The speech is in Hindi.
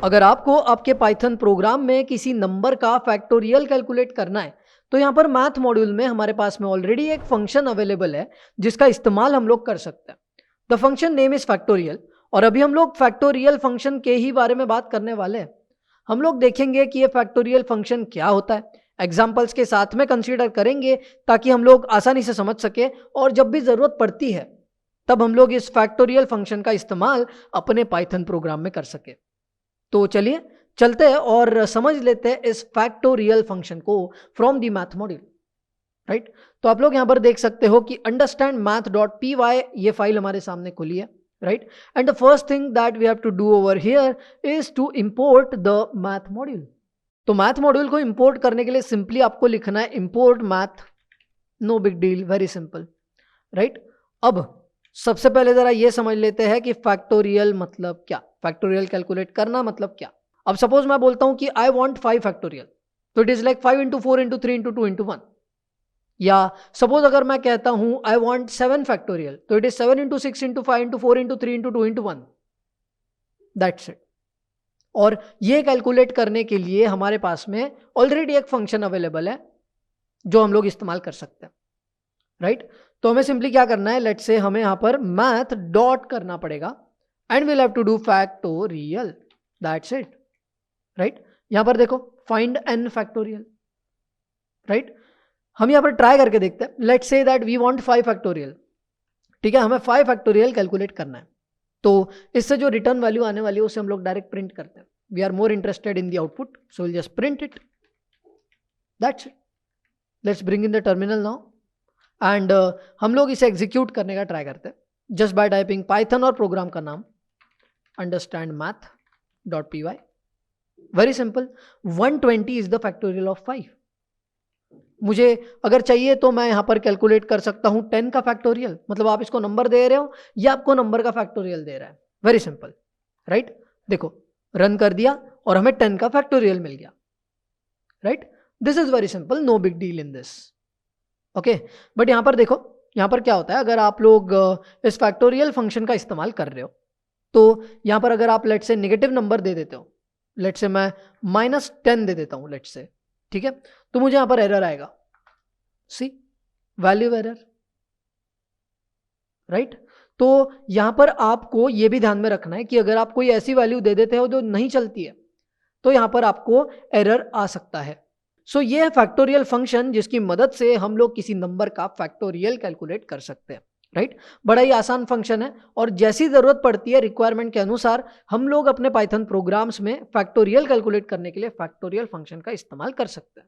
अगर आपको आपके पाइथन प्रोग्राम में किसी नंबर का फैक्टोरियल कैलकुलेट करना है तो यहाँ पर मैथ मॉड्यूल में हमारे पास में ऑलरेडी एक फंक्शन अवेलेबल है जिसका इस्तेमाल हम लोग कर सकते हैं। The function name is factorial और अभी हम लोग फैक्टोरियल फंक्शन के ही बारे में बात करने वाले हैं। हम लोग देखेंगे कि ये फैक्टोरियल फंक्शन क्या होता है, एग्जाम्पल्स के साथ में कंसीडर करेंगे ताकि हम लोग आसानी से समझ सके और जब भी जरूरत पड़ती है तब हम लोग इस फैक्टोरियल फंक्शन का इस्तेमाल अपने पाइथन प्रोग्राम में कर सके। तो चलिए चलते हैं और समझ लेते हैं इस फैक्टोरियल फंक्शन को from the math module. Right, तो आप लोग यहां पर देख सकते हो कि understandmath.py ये फाइल हमारे सामने खुली है। Right, and the first thing that we have to do over here is to import the math module. तो मैथ मॉड्यूल को इंपोर्ट करने के लिए सिंपली आपको लिखना है import math, no big deal, very simple. Right, अब सबसे पहले जरा ये समझ लेते हैं कि फैक्टोरियल मतलब क्या, फैक्टोरियल कैलकुलेट करना मतलब क्या। अब सपोज मैं बोलता हूं कि आई वांट 5 फैक्टोरियल, तो it is like 5 into 4 into 3 into 2 into 1। या सपोज अगर मैं कहता हूं आई वांट 7 फैक्टोरियल, तो it is 7 into 6 into 5 into 4 into 3 into 2 into 1। That's it. और ये कैलकुलेट करने के लिए हमारे पास में ऑलरेडी एक फंक्शन अवेलेबल है जो हम लोग इस्तेमाल कर सकते हैं। राइट, तो हमें सिंपली क्या करना है, लेट्स से हमें यहां पर मैथ डॉट करना पड़ेगा and we'll have to do factorial, that's it. Right, यहां पर देखो फाइंड n फैक्टोरियल। राइट, हम यहां पर ट्राई करके देखते हैं, let's say that we want 5 factorial. ठीक है, हमें 5 फैक्टोरियल कैलकुलेट करना है, तो इससे जो रिटर्न वैल्यू आने वाली है उसे हम लोग डायरेक्ट प्रिंट करते हैं। We are more interested in the output, so we'll just print it, that's it. Let's bring in the terminal now and हम लोग इसे एग्जीक्यूट करने का ट्राई करते हैं जस्ट बाय टाइपिंग पाइथन और प्रोग्राम का नाम understandmath.py। Very simple, 120 is the factorial of 5। मुझे अगर चाहिए तो मैं यहां पर कैलकुलेट कर सकता हूं 10 का फैक्टोरियल, मतलब आप इसको नंबर दे रहे हो या आपको नंबर का फैक्टोरियल दे रहा है। Very simple. राइट, देखो रन कर दिया और हमें 10 का फैक्टोरियल मिल गया। Right, this is very simple, no big deal in this. Okay, but यहां पर देखो, यहां पर क्या होता है, अगर आप लोग इस फैक्टोरियल फंक्शन का इस्तेमाल कर रहे हो तो यहां पर अगर आप लेट से नेगेटिव नंबर दे देते हो, लेट से मैं -10 दे देता हूं लेट से, ठीक है, तो मुझे यहां पर एरर आएगा, सी वैल्यू एरर। राइट, तो यहां पर आपको यह भी ध्यान में रखना है कि अगर आप कोई ऐसी वैल्यू दे देते हो जो नहीं चलती है तो यहां पर आपको एरर आ सकता है। सो ये है फैक्टोरियल फंक्शन जिसकी मदद से हम लोग किसी नंबर का फैक्टोरियल कैलकुलेट कर सकते हैं। राइट, बड़ा ही आसान फंक्शन है और जैसी जरूरत पड़ती है रिक्वायरमेंट के अनुसार हम लोग अपने पाइथन प्रोग्राम्स में फैक्टोरियल कैलकुलेट करने के लिए फैक्टोरियल फंक्शन का इस्तेमाल कर सकते हैं।